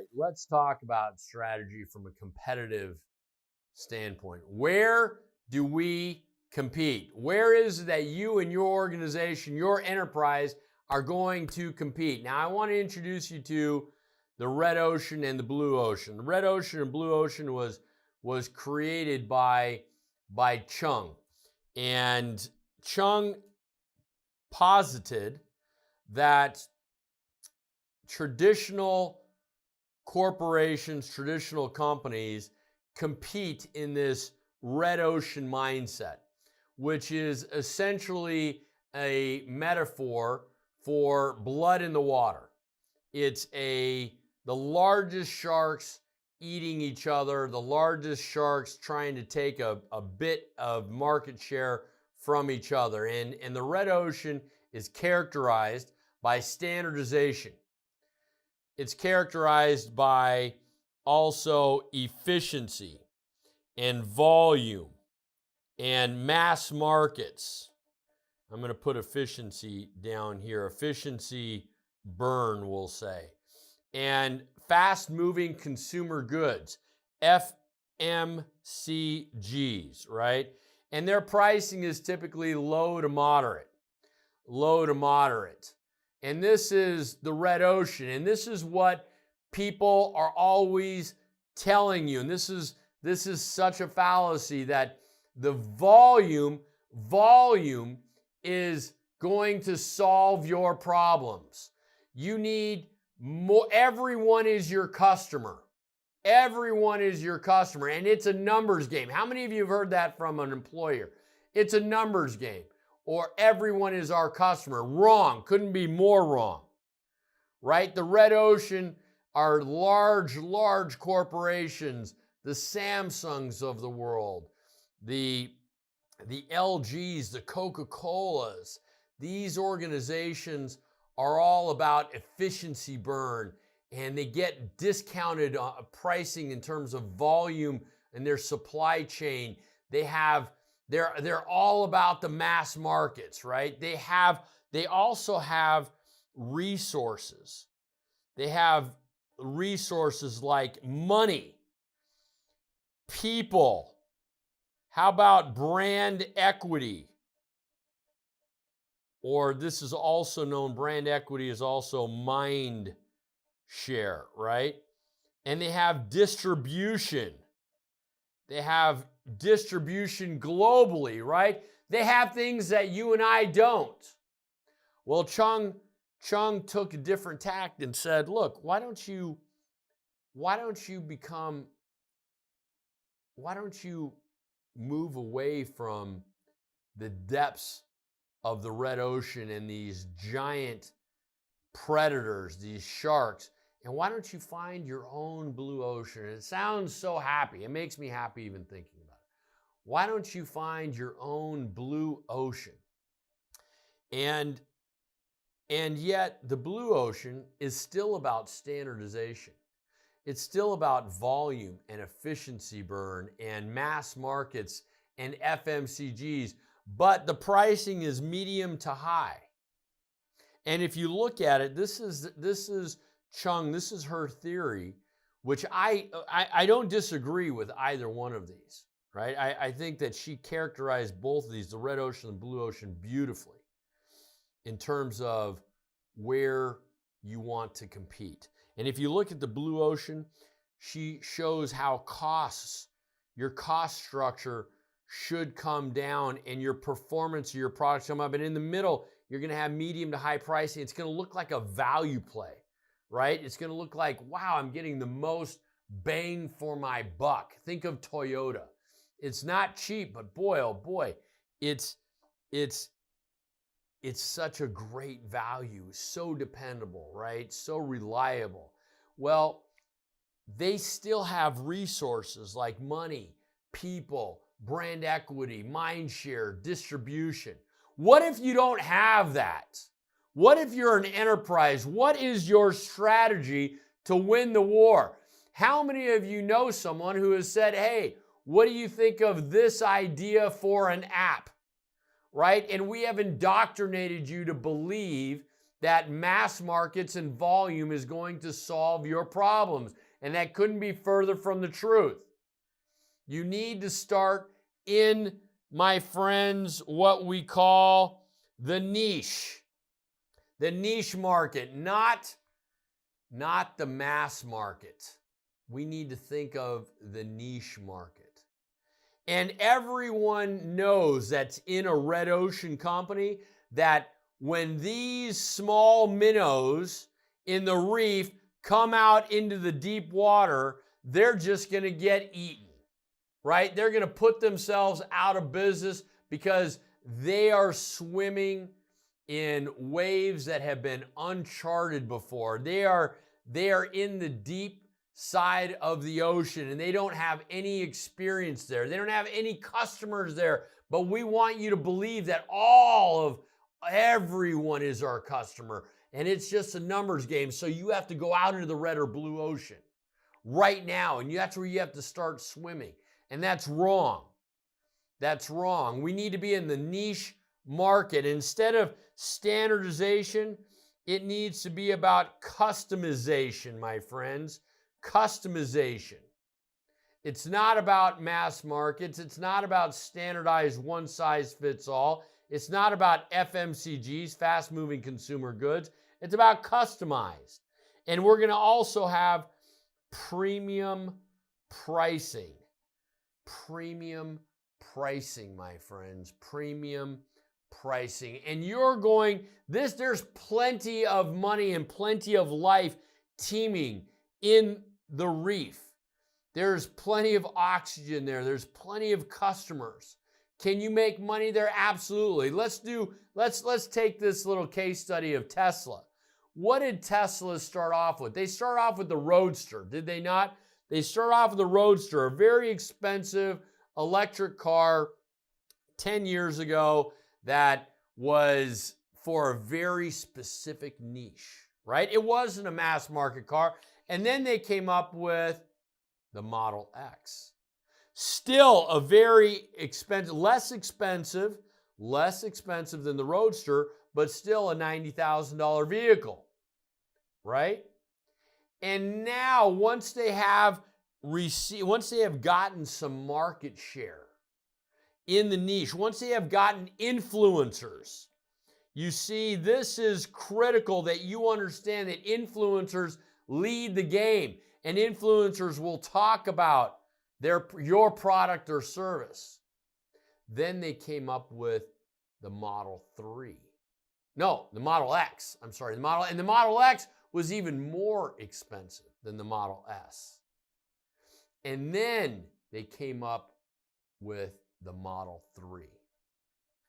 right, let's talk about strategy from a competitive standpoint. Where do we compete? Where is it that you and your organization, your enterprise, are going to compete? Now, I want to introduce you to the red ocean and the blue ocean. The red ocean and blue ocean was created by Chung. And Chung posited that traditional corporations, traditional companies compete in this red ocean mindset, which is essentially a metaphor for blood in the water. It's the largest sharks eating each other, the largest sharks trying to take a bit of market share from each other. And the red ocean is characterized by standardization. It's characterized by also efficiency and volume and mass markets. I'm going to put efficiency down here. Efficiency burn, we'll say. And fast-moving consumer goods, FMCGs, right? And their pricing is typically low to moderate. And this is the red ocean. And this is what people are always telling you. And this is such a fallacy that the volume is going to solve your problems. You need more. Everyone is your customer. Everyone is your customer. And it's a numbers game. How many of you have heard that from an employer? It's a numbers game. Or everyone is our customer. Wrong. Couldn't be more wrong. Right? The red ocean are large corporations, the Samsungs of the world, the LGs, the Coca-Colas. These organizations are all about efficiency burn, and they get discounted pricing in terms of volume in their supply chain. They're all about the mass markets, right? They also have resources. They have resources like money, people. How about brand equity? Or this is also known, brand equity is also mind share, right? And they have distribution. They have distribution globally, right? They have things that you and I don't. Well, Chung took a different tact and said, look, why don't you move away from the depths of the red ocean and these giant predators, these sharks, and why don't you find your own blue ocean? It sounds so happy. It makes me happy even thinking about it. Why don't you find your own blue ocean? And yet the blue ocean is still about standardization. It's still about volume and efficiency burn and mass markets and FMCGs, but the pricing is medium to high. And if you look at it, this is Chung, this is her theory, which I don't disagree with either one of these, right? I think that she characterized both of these, the red ocean and blue ocean, beautifully in terms of where you want to compete. And if you look at the blue ocean, she shows how your cost structure should come down and your performance of your products come up. And in the middle, you're going to have medium to high pricing. It's going to look like a value play, right? It's going to look like, wow, I'm getting the most bang for my buck. Think of Toyota. It's not cheap, but boy, oh boy, it's such a great value, so dependable, right? So reliable. Well, they still have resources like money, people, brand equity, mind share, distribution. What if you don't have that? What if you're an enterprise? What is your strategy to win the war? How many of you know someone who has said, hey, what do you think of this idea for an app? Right? And we have indoctrinated you to believe that mass markets and volume is going to solve your problems. And that couldn't be further from the truth. You need to start in, my friends, what we call the niche. The niche market, not the mass market. We need to think of the niche market. And everyone knows that's in a red ocean company that when these small minnows in the reef come out into the deep water, they're just going to get eaten, right? They're going to put themselves out of business because they are swimming in waves that have been uncharted before. They are in the deep side of the ocean and they don't have any experience there. They don't have any customers there. But we want you to believe that everyone is our customer. And it's just a numbers game. So you have to go out into the red or blue ocean right now. And that's where you have to start swimming. And that's wrong. That's wrong. We need to be in the niche market. Instead of standardization, it needs to be about customization, my friends. Customization. It's not about mass markets. It's not about standardized one size fits all. It's not about FMCGs, fast moving consumer goods. It's about customized. And we're going to also have premium pricing. Premium pricing, my friends. Premium pricing. And there's plenty of money and plenty of life teeming in the reef. There's plenty of oxygen there. There's plenty of customers. Can you make money there? Absolutely. Let's take this little case study of Tesla. What did Tesla start off with? They started off with the Roadster, did they not? They started off with the Roadster, a very expensive electric car 10 years ago that was for a very specific niche, right? It wasn't a mass market car. And then they came up with the Model X. Still a very expensive, less expensive than the Roadster, but still a $90,000 vehicle, right? And now once they have gotten some market share in the niche, once they have gotten influencers, you see, this is critical that you understand that influencers lead the game, and influencers will talk about your product or service. Then they came up with the Model 3. No, the Model X. I'm sorry, the Model X was even more expensive than the Model S. And then they came up with the Model 3.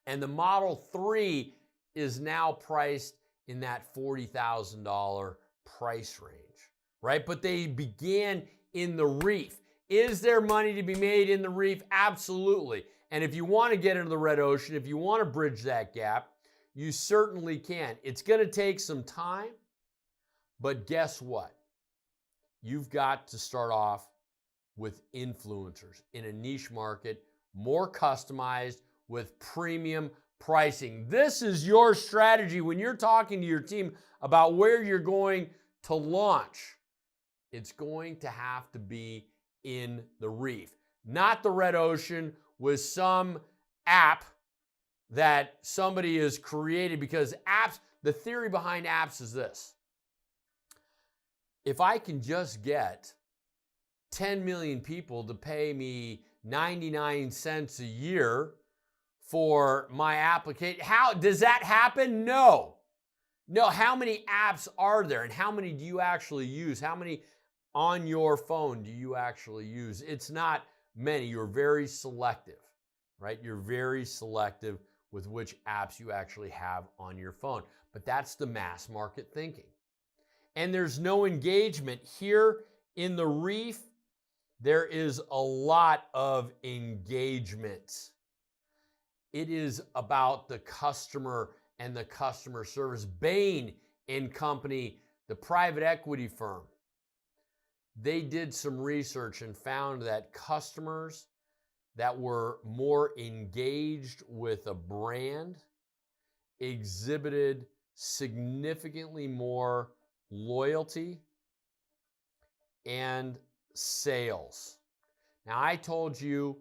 And the Model 3 is now priced in that $40,000 price range, right? But they began in the reef. Is there money to be made in the reef? Absolutely. And if you want to get into the red ocean, if you want to bridge that gap, you certainly can. It's going to take some time, but guess what? You've got to start off with influencers in a niche market, more customized with premium pricing. This is your strategy when you're talking to your team about where you're going to launch. It's going to have to be in the reef, not the red ocean with some app that somebody has created, because apps, the theory behind apps is this. If I can just get 10 million people to pay me 99 cents a year for my application, how does that happen? No. How many apps are there and how many do you actually use? How many on your phone do you actually use? It's not many. You're very selective, right? You're very selective with which apps you actually have on your phone. But that's the mass market thinking. And there's no engagement. Here in the reef, there is a lot of engagement. It is about the customer and the customer service. Bain & Company, the private equity firm, they did some research and found that customers that were more engaged with a brand exhibited significantly more loyalty and sales. Now, I told you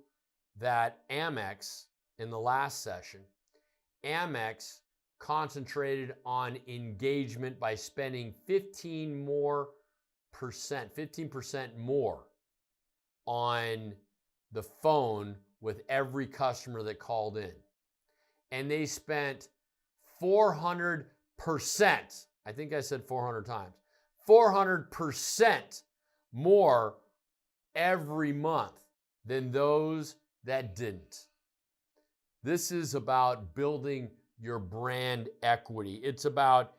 that Amex in the last session, Amex concentrated on engagement by spending 15% more on the phone with every customer that called in. And they spent 400%, I think I said 400 times, 400% more every month than those that didn't. This is about building your brand equity. It's about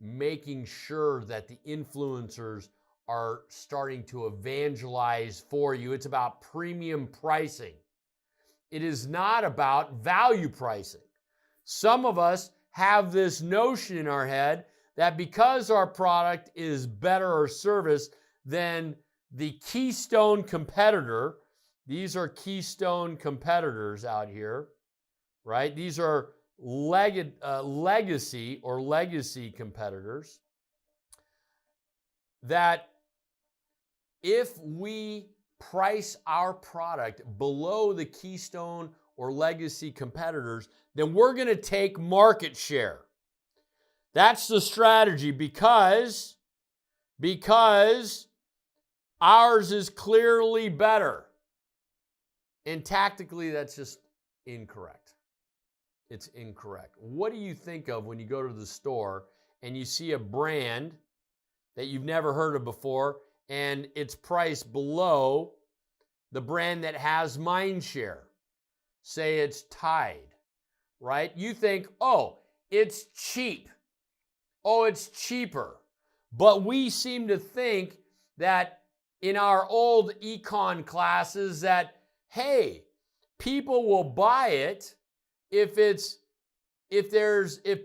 making sure that the influencers are starting to evangelize for you. It's about premium pricing. It is not about value pricing. Some of us have this notion in our head that because our product is better or service than the keystone competitor, these are keystone competitors out here, right? These are legacy competitors, that if we price our product below the keystone or legacy competitors, then we're going to take market share. That's the strategy, because ours is clearly better. And tactically, that's just incorrect. It's incorrect. What do you think of when you go to the store and you see a brand that you've never heard of before and it's priced below the brand that has mind share? Say it's Tide, right? You think, oh, it's cheap. Oh, it's cheaper. But we seem to think that in our old econ classes that, hey, people will buy it if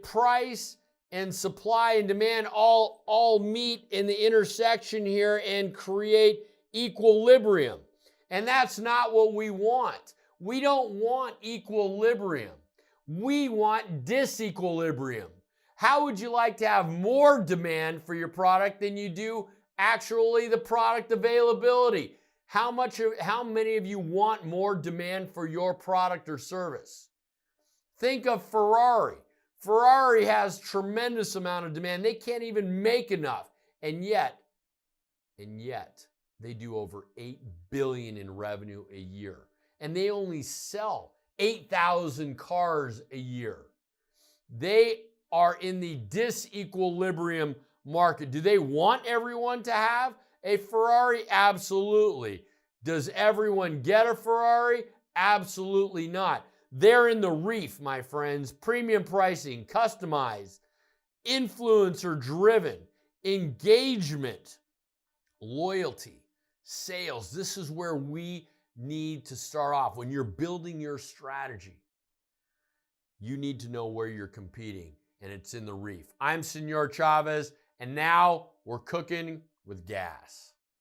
price and supply and demand all meet in the intersection here and create equilibrium. And that's not what we want. We don't want equilibrium. We want disequilibrium. How would you like to have more demand for your product than you do actually the product availability? How many of you want more demand for your product or service? Think of Ferrari. Ferrari has tremendous amount of demand. They can't even make enough. And yet, they do over $8 billion in revenue a year. And they only sell 8,000 cars a year. They are in the disequilibrium market. Do they want everyone to have a Ferrari? Absolutely. Does everyone get a Ferrari? Absolutely not. They're in the reef, my friends. Premium pricing, customized, influencer-driven, engagement, loyalty, sales. This is where we need to start off. When you're building your strategy, you need to know where you're competing, and it's in the reef. I'm Senor Chavez, and now we're cooking with gas.